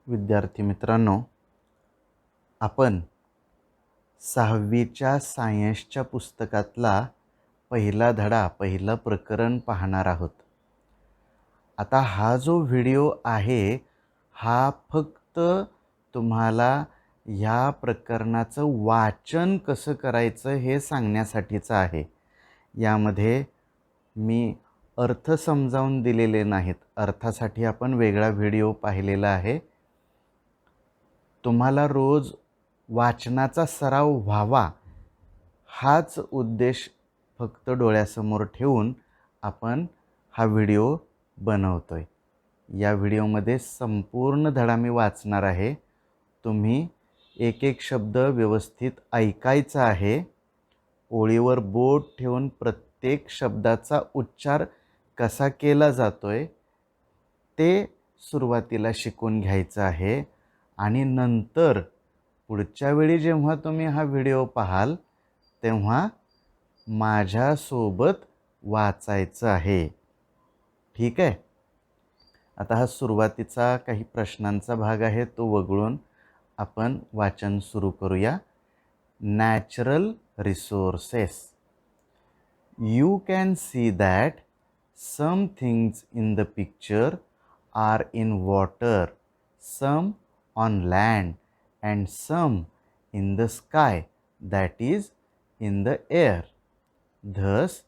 विद्यार्थी मित्रांनो, आपण 6वीच्या सायन्सच्या पुस्तकातला पहिला धडा, पहिलं प्रकरण पाहणार आहोत. आता हा जो व्हिडिओ आहे, हा फक्त तुम्हाला ह्या प्रकरणाचं वाचन कसं करायचं हे सांगण्यासाठीचं आहे. यामध्ये मी अर्थ समजावून दिलेले नाहीत. अर्थासाठी आपण वेगळा व्हिडिओ पाहिलेला आहे. तुम्हाला रोज वाचनाचा सराव व्हावा हाच उद्देश फक्त डोळ्यासमोर ठेवून आपण हा व्हिडिओ बनवतोय. या व्हिडिओमध्ये संपूर्ण धडा मी वाचणार आहे. तुम्ही एक एक शब्द व्यवस्थित ऐकायचा आहे. ओळीवर बोट ठेवून प्रत्येक शब्दाचा उच्चार कसा केला जातोय ते सुरुवातीला शिकून घ्यायचं आहे आणि नंतर पुढच्या वेळी जेव्हा तुम्ही हा व्हिडिओ पाहाल तेव्हा माझ्यासोबत वाचायचं आहे. ठीक आहे. आता हा सुरुवातीचा काही प्रश्नांचा भाग आहे, तो वगळून आपण वाचन सुरू करूया. Natural resources. You can see that some things in the picture are in water, some on land, and some in the sky, that is, in the air. Thus,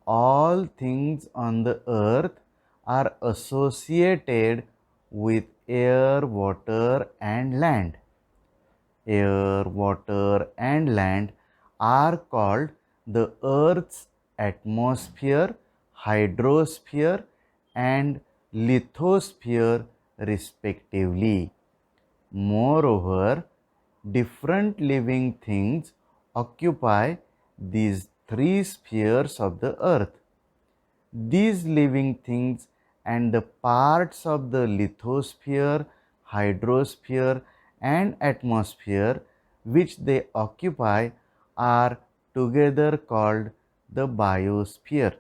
all things on the earth are associated with air, water, and land. Air, water, and land are called the Earth's atmosphere, hydrosphere, and lithosphere respectively. Moreover, different living things occupy these three spheres of the earth. These living things and the parts of the lithosphere, hydrosphere, and atmosphere which they occupy are together called the biosphere.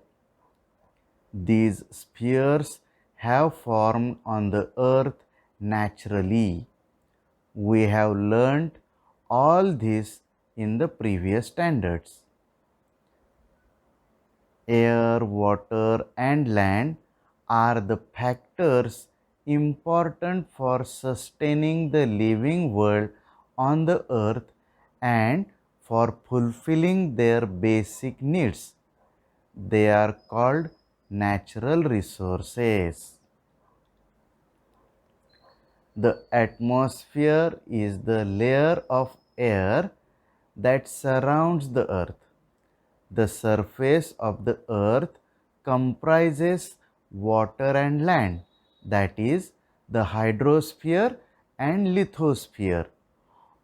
These spheres have formed on the earth naturally. We have learnt all this in the previous standards. Air, water, and land are the factors important for sustaining the living world on the earth and for fulfilling their basic needs. They are called natural resources. The atmosphere is the layer of air that surrounds the earth. The surface of the earth comprises water and land, that is, the hydrosphere and lithosphere.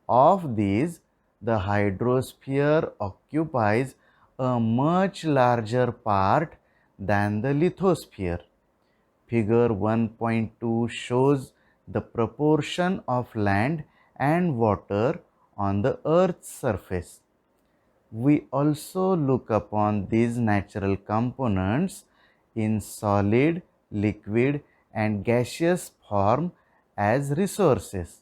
Of these, the hydrosphere occupies a much larger part than the lithosphere. Figure 1.2 shows the proportion of land and water on the earth's surface. We also look upon these natural components in solid, liquid, and gaseous form as resources.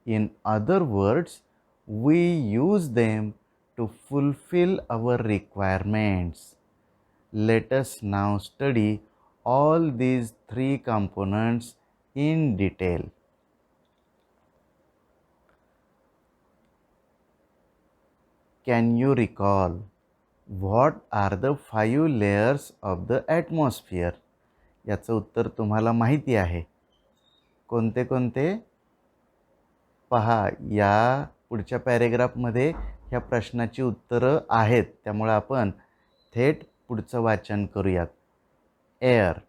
In other words, we use them to fulfill our requirements. Let us now study all these three components in detail. Can you recall what are the 5 layers of the atmosphere? याचं उत्तर तुम्हाला माहिती आहे. कोणते कोणते? पहा, या पुढच्या पॅरेग्राफमध्ये ह्या प्रश्नाची उत्तरं आहेत, त्यामुळे आपण थेट पुढचं वाचन करूयात. Air.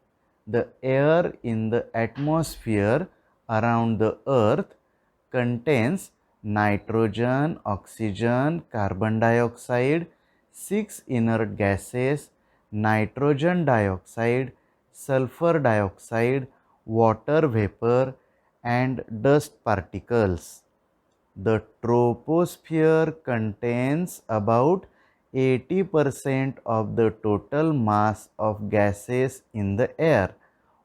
The air in the atmosphere around the earth contains nitrogen, oxygen, carbon dioxide, 6 inert gases, nitrogen dioxide, sulfur dioxide, water vapor, and dust particles. The troposphere contains about 80% of the total mass of gases in the air,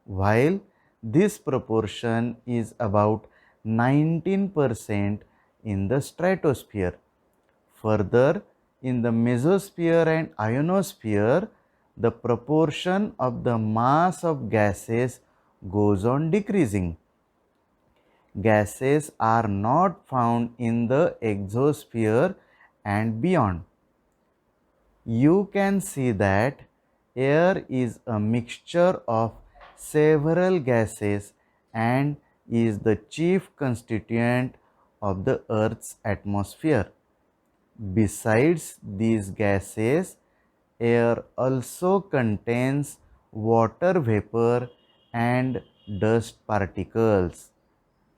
while this proportion is about 19% in the stratosphere. Further, in the mesosphere and ionosphere, the proportion of the mass of gases goes on decreasing. Gases are not found in the exosphere and beyond. You can see that air is a mixture of several gases and is the chief constituent of the Earth's atmosphere. Besides these gases, air also contains water vapor and dust particles.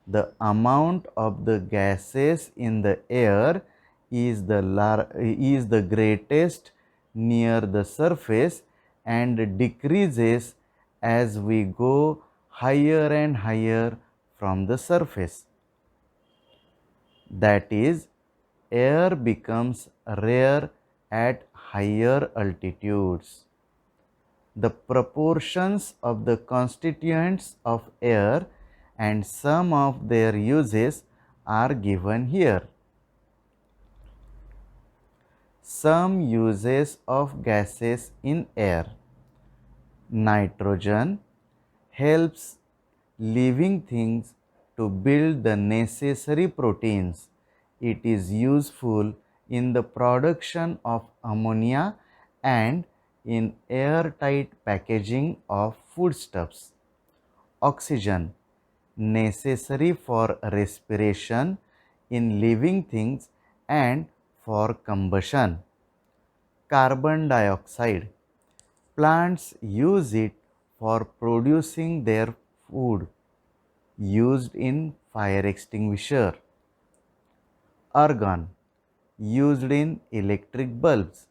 The amount of the gases in the air is the greatest near the surface and decreases as we go higher and higher from the surface. That is, air becomes rare at higher altitudes. The proportions of the constituents of air and some of their uses are given here. Some uses of gases in air. Nitrogen helps living things to build the necessary proteins. It is useful in the production of ammonia and in airtight packaging of foodstuffs. Oxygen, necessary for respiration in living things and for combustion. Carbon dioxide, plants use it for producing their food, used in fire extinguisher. Argon, used in electric bulbs.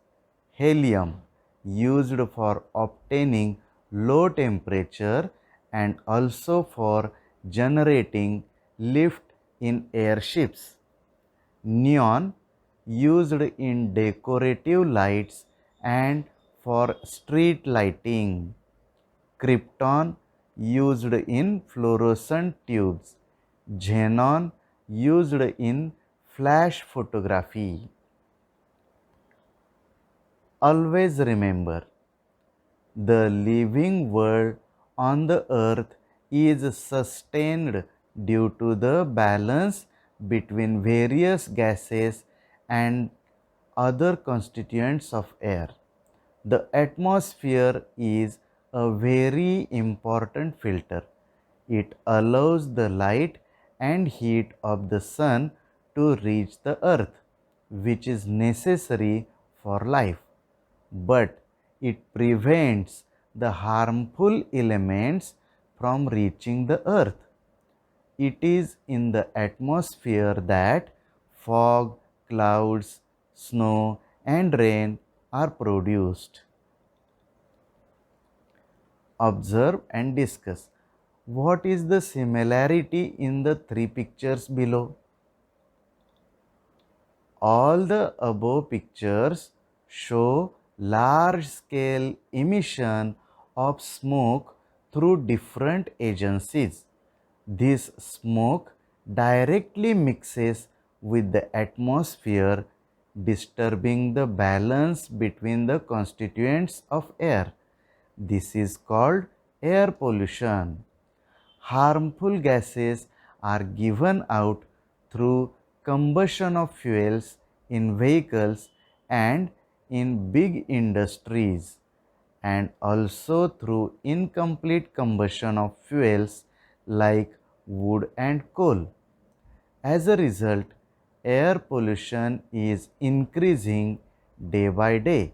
Helium, used for obtaining low temperature and also for generating lift in airships. Neon, used in decorative lights and for street lighting. Krypton, used in fluorescent tubes. Xenon, used in flash photography. Always remember, the living world on the earth is sustained due to the balance between various gases and other constituents of air. The atmosphere is a very important filter. It allows the light and heat of the sun to reach the earth, which is necessary for life. But it prevents the harmful elements from reaching the earth. It is in the atmosphere that fog, clouds, snow, and rain are produced. Observe and discuss. What is the similarity in the three pictures below? All the above pictures show large-scale emission of smoke through different agencies. This smoke directly mixes with the atmosphere, disturbing the balance between the constituents of air. This is called air pollution. Harmful gases are given out through combustion of fuels in vehicles and in big industries, and also through incomplete combustion of fuels like wood and coal. As a result, air pollution is increasing day by day.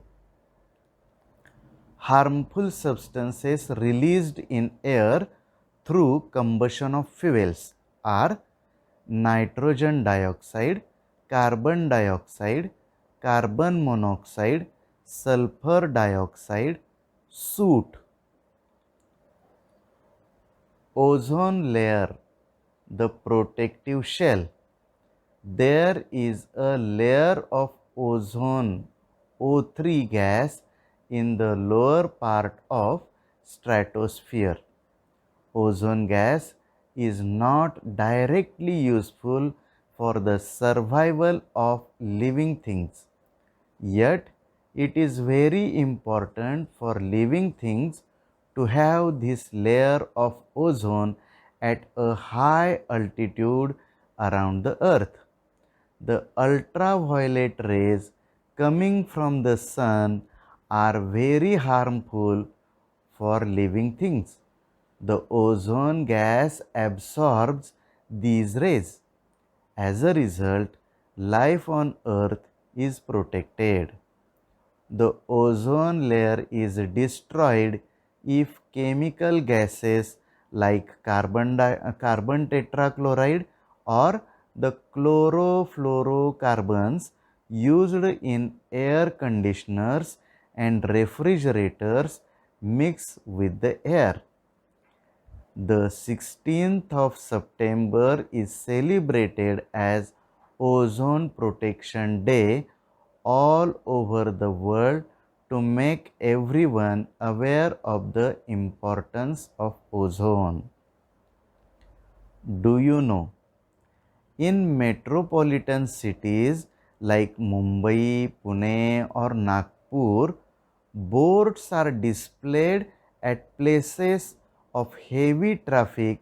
Harmful substances released in air through combustion of fuels are nitrogen dioxide, carbon dioxide, carbon monoxide, sulfur dioxide, soot. Ozone layer, the protective shell. There is a layer of ozone O3 gas in the lower part of stratosphere. Ozone gas is not directly useful for the survival of living things. Yet, it is very important for living things to have this layer of ozone at a high altitude around the earth. The ultraviolet rays coming from the sun are very harmful for living things. The ozone gas absorbs these rays. As a result, life on earth is protected. The ozone layer is destroyed if chemical gases like carbon tetrachloride or the chlorofluorocarbons used in air conditioners and refrigerators mix with the air. The 16th of September is celebrated as Ozone Protection Day all over the world to make everyone aware of the importance of ozone. Do you know? In metropolitan cities like Mumbai, Pune, or Nagpur, boards are displayed at places of heavy traffic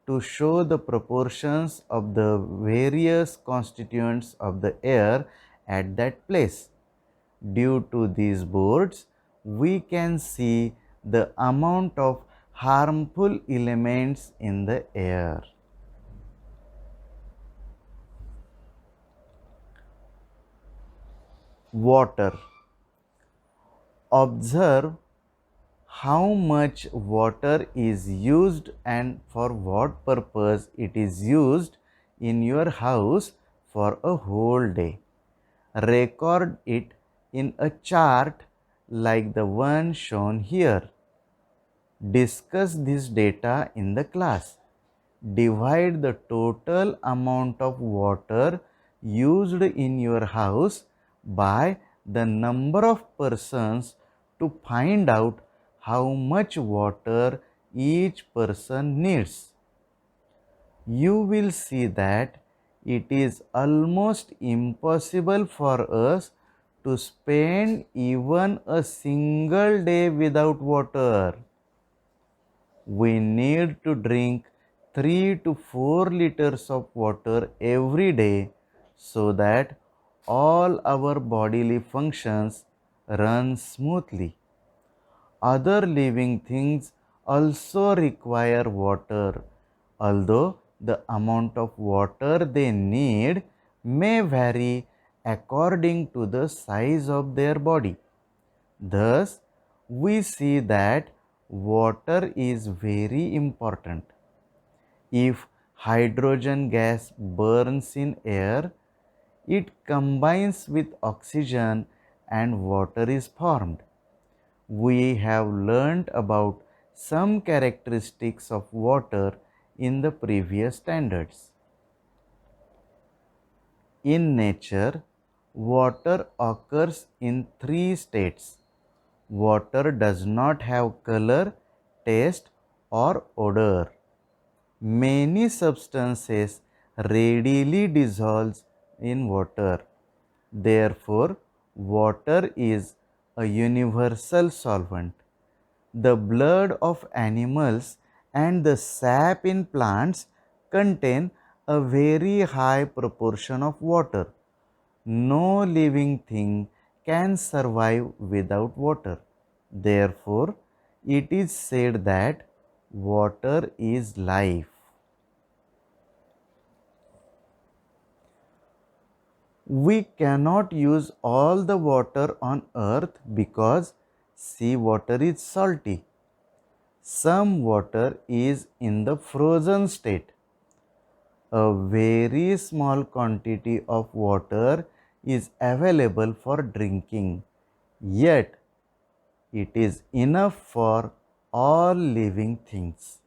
to show the proportions of the various constituents of the air at that place. Due to these boards, we can see the amount of harmful elements in the air. Water. Observe how much water is used and for what purpose it is used in your house for a whole day. Record it in a chart like the one shown here. Discuss this data in the class. Divide the total amount of water used in your house by the number of persons to find out how much water each person needs. You will see that it is almost impossible for us to spend even a single day without water. We need to drink 3 to 4 liters of water every day so that all our bodily functions run smoothly. Other living things also require water, although the amount of water they need may vary according to the size of their body. Thus, we see that water is very important. If hydrogen gas burns in air, it combines with oxygen and water is formed. We have learned about some characteristics of water in the previous standards. In nature, water occurs in 3 states. Water does not have color, taste, or odor. Many substances readily dissolve in water. Therefore, water is a universal solvent. The blood of animals and the sap in plants contain a very high proportion of water. No living thing can survive without water. Therefore, it is said that water is life. We cannot use all the water on earth because seawater is salty. Some water is in the frozen state. A very small quantity of water is available for drinking, yet it is enough for all living things.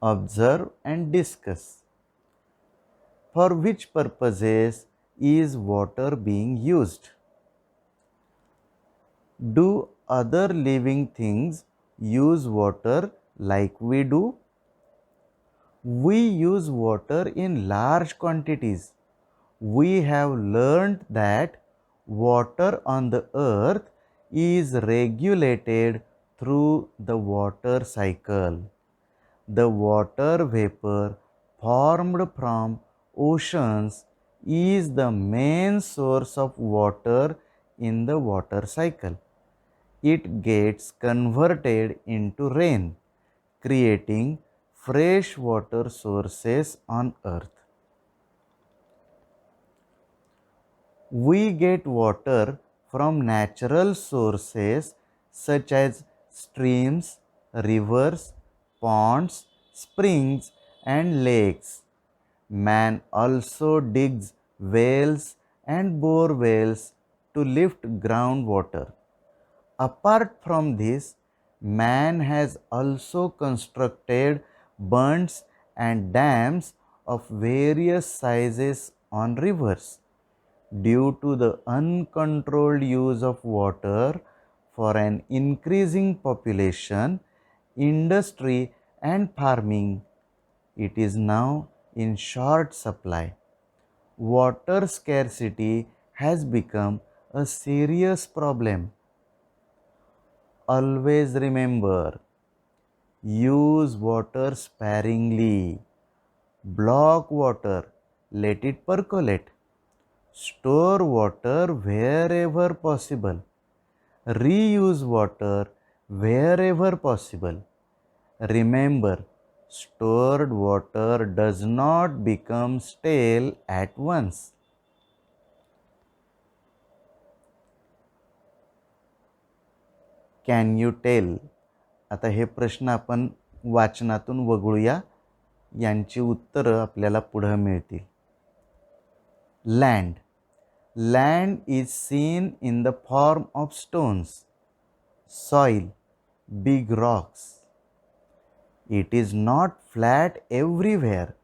Observe and discuss. For which purposes is water being used? Do other living things use water like we do? We use water in large quantities. We have learned that water on the earth is regulated through the water cycle. The water vapor formed from oceans is the main source of water in the water cycle. It gets converted into rain, creating fresh water sources on earth. We get water from natural sources such as streams, rivers, ponds, springs, and lakes. Man also digs wells and bore wells to lift groundwater. Apart from this, man has also constructed bunds and dams of various sizes on rivers. Due to the uncontrolled use of water for an increasing population, industry, and farming, it is now in short supply. Water scarcity has become a serious problem. Always remember, use water sparingly. Block water, let it percolate. Store water wherever possible. Reuse water wherever possible. Remember, stored water does not become stale at once. Can you tell? आता हे प्रश्न आपण वाचनातून वगळूया. यांची उत्तरं आपल्याला पुढे मिळतील. Land. Land is seen in the form of stones, soil, big rocks. It is not flat everywhere.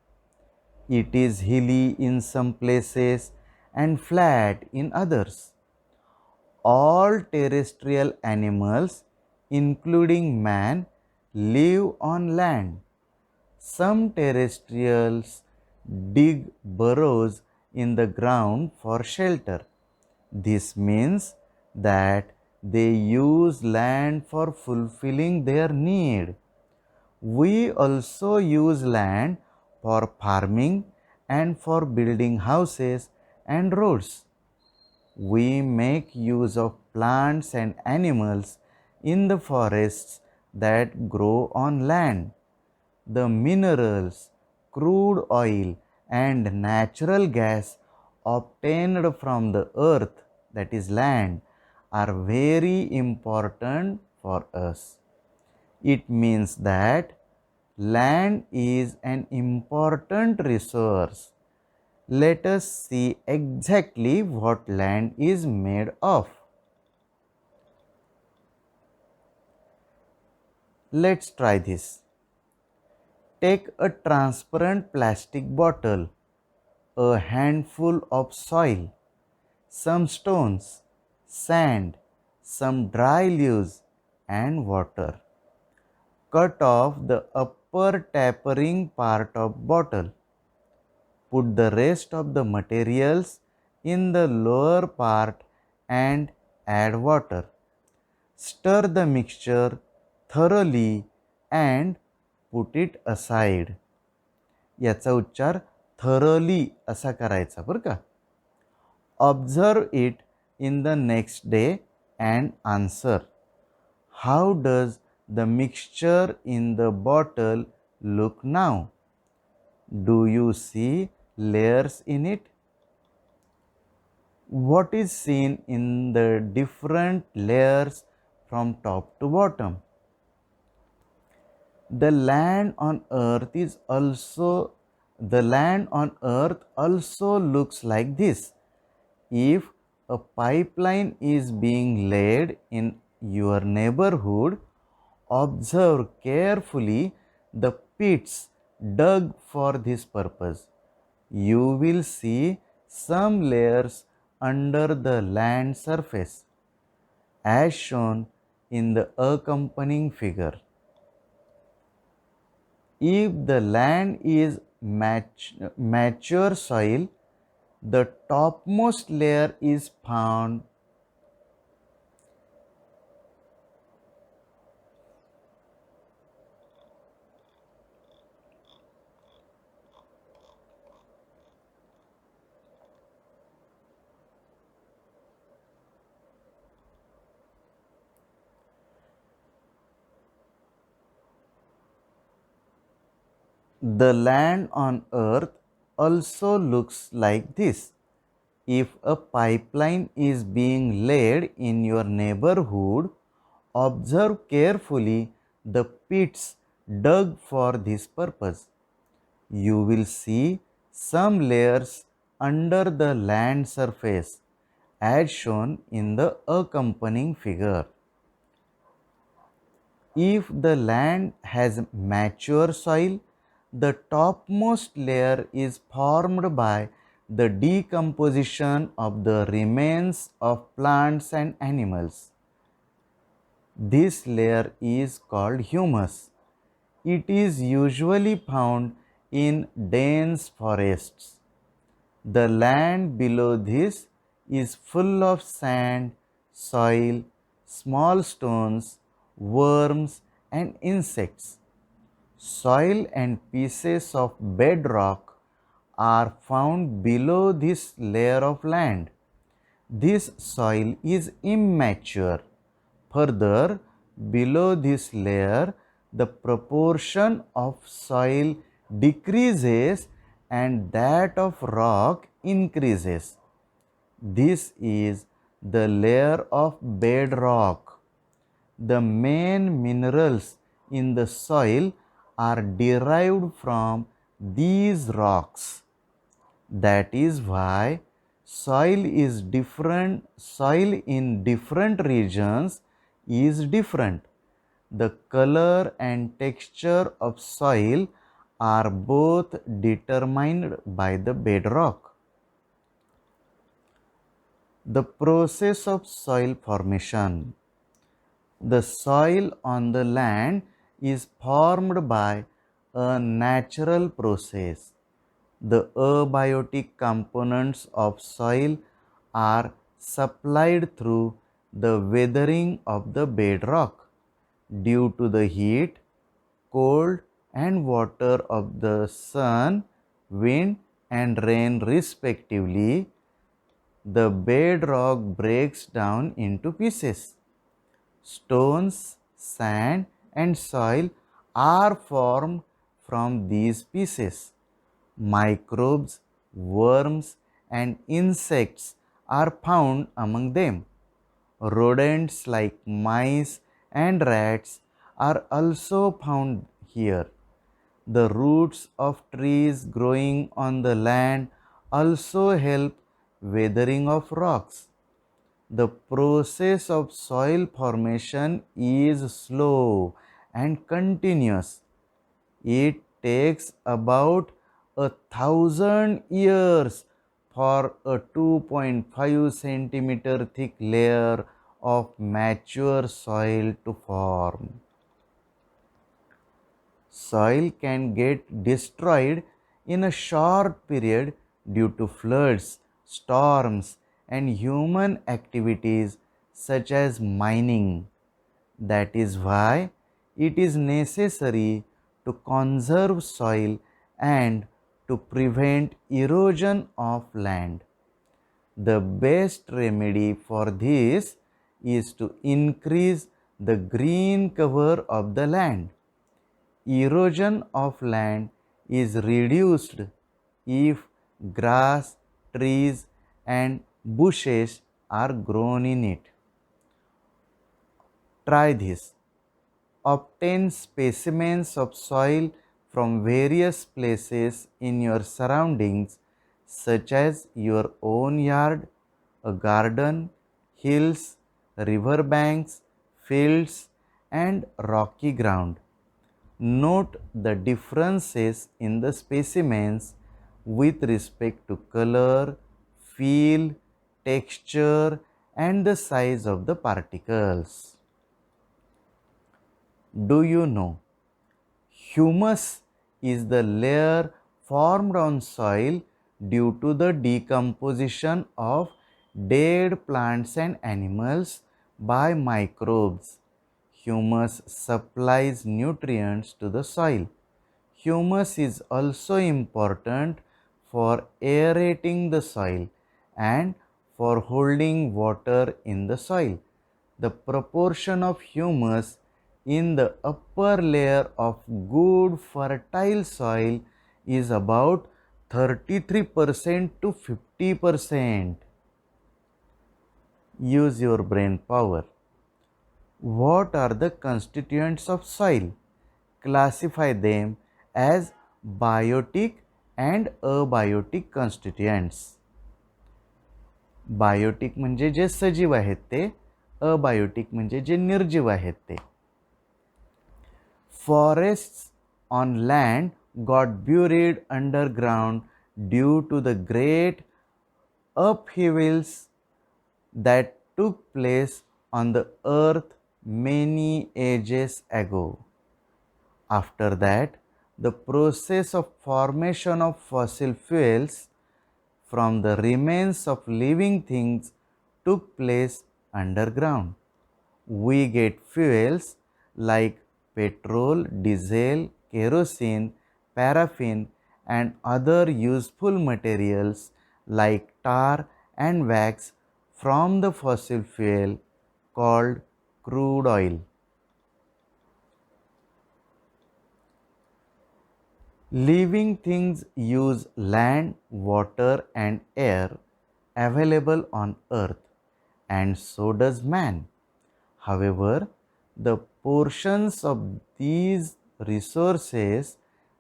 It is hilly in some places and flat in others. All terrestrial animals, including man, live on land. Some terrestrials dig burrows in the ground for shelter. This means that they use land for fulfilling their need. We also use land for farming and for building houses and roads. We make use of plants and animals in the forests that grow on land. The minerals, crude oil, and natural gas obtained from the earth, that is land, are very important for us. It means that land is an important resource. Let us see exactly what land is made of. Let's try this. Take a transparent plastic bottle, a handful of soil, some stones, sand, some dry leaves, and water. Cut off the upper tapering part of bottle. Put the rest of the materials in the lower part and add water. Stir the mixture thoroughly and put it aside. याचा उच्चार thoroughly असा करायचा बरं का. Observe it in the next day and answer. How does the mixture in the bottle look now? Do you see layers in it? What is seen in the different layers from top to bottom? The land on earth also looks like this. If a pipeline is being laid in your neighborhood, observe carefully the pits dug for this purpose. You will see some layers under the land surface. As shown, in the accompanying figure. If the land is mature soil, the topmost layer is found the land on earth also looks like this. If a pipeline is being laid in your neighborhood, observe carefully the pits dug for this purpose. You will see some layers under the land surface as shown in the accompanying figure. If the land has mature soil, the topmost layer is formed by the decomposition of the remains of plants and animals. This layer is called humus. It is usually found in dense forests. The land below this is full of sand, soil, small stones, worms, and insects. Soil and pieces of bedrock are found below this layer of land. This soil is immature. Further, below this layer, the proportion of soil decreases and that of rock increases. This is the layer of bedrock. The main minerals in the soil are derived from these rocks. That is why soil in different regions is different. The color and texture of soil are both determined by the bedrock. The process of soil formation. The soil on the land is formed by a natural process. The abiotic components of soil are supplied through the weathering of the bedrock. Due to the heat, cold, and water of the sun, wind, and rain respectively, the bedrock breaks down into pieces. Stones, sand, and soil are formed from these pieces. Microbes, worms, and insects are found among them. Rodents like mice and rats are also found here. The roots of trees growing on the land also help weathering of rocks. The process of soil formation is slow and continuous. It takes about 1,000 years for a 2.5 centimeter thick layer of mature soil to form. Soil can get destroyed in a short period due to floods, storms, and human activities such as mining. That is why it is necessary to conserve soil and to prevent erosion of land. The best remedy for this is to increase the green cover of the land. Erosion of land is reduced if grass, trees, and bushes are grown in it. Try this. Obtain specimens of soil from various places in your surroundings, such as your own yard, a garden, hills, river banks, fields, and rocky ground. Note the differences in the specimens with respect to color, feel, texture, and the size of the particles. Do you know? Humus is the layer formed on soil due to the decomposition of dead plants and animals by microbes. Humus supplies nutrients to the soil. Humus is also important for aerating the soil and for holding water in the soil. The proportion of humus in the upper layer of good fertile soil is about 33% to 50%. Use your brain power. What are the constituents of soil? Classify them as biotic and abiotic constituents. Biotic म्हणजे जे सजीव आहेत ते, abiotic म्हणजे जे निर्जीव आहेत ते. Forests on land got buried underground due to the great upheavals that took place on the earth many ages ago. After that, the process of formation of fossil fuels from the remains of living things took place underground. We get fuels like petrol, diesel, kerosene, paraffin, and other useful materials like tar and wax from the fossil fuel called crude oil. Living things use land, water, and air available on earth, and so does man. However, the portions of these resources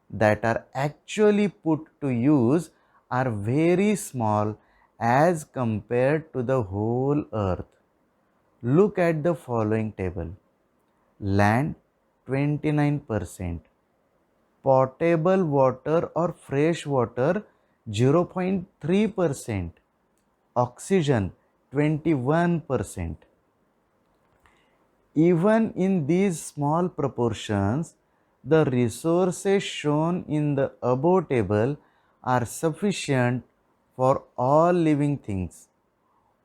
that are actually put to use are very small as compared to the whole earth. Look at the following table. Land 29%, potable water or fresh water 0.3%, oxygen 21%. Even in these small proportions, the resources shown in the above table are sufficient for all living things.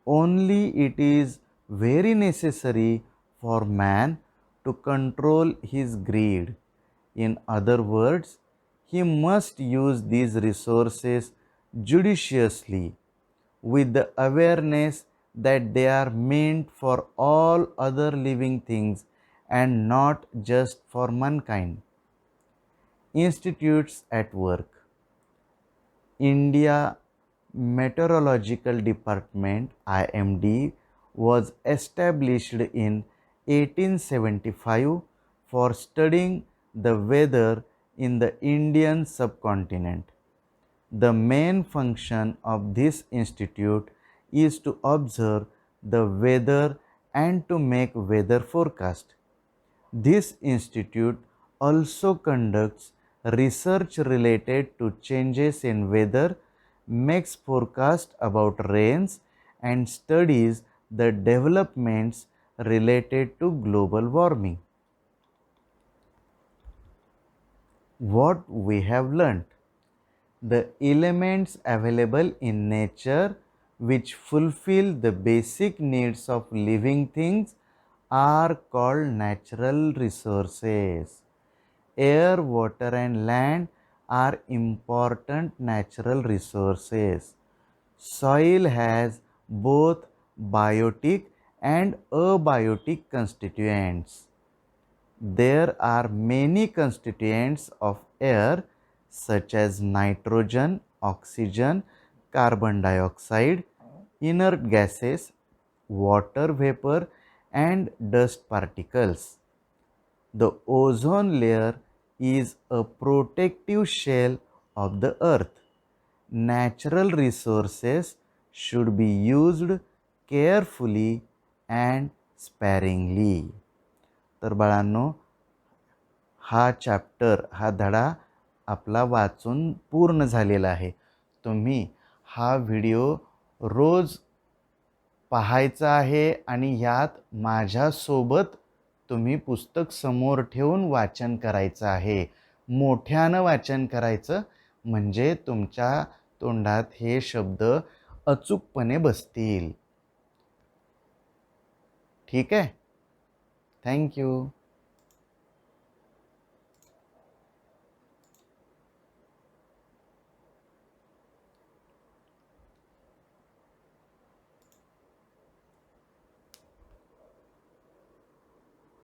Only it is very necessary for man to control his greed. In other words, he must use these resources judiciously with the awareness that they are meant for all other living things and not just for mankind. Institutes at work. India Meteorological Department IMD was established in 1875 for studying the weather in the Indian subcontinent. The main function of this institute is to observe the weather and to make weather forecast. This institute also conducts research related to changes in weather, makes forecasts about rains, and studies the developments related to global warming. What we have learnt? The elements available in nature which fulfill the basic needs of living things are called natural resources. Air, water, and land are important natural resources. Soil has both biotic and abiotic constituents. There are many constituents of air such as nitrogen, oxygen, carbon dioxide, inert gases, water vapor, and dust particles. The ozone layer is a protective shell of the earth. Natural resources should be used carefully and sparingly. तर बाळांनो, हा chapter, हा धडा आपला वाचून पूर्ण झालेला आहे. तुम्ही हा व्हिडिओ रोज पाहायचा आहे आणि यात माझ्यासोबत तुम्ही पुस्तक समोर ठेवून वाचन करायचं आहे. मोठ्यानं वाचन करायचं, म्हणजे तुमच्या तोंडात हे शब्द अचूकपणे बसतील. ठीक आहे? Thank you.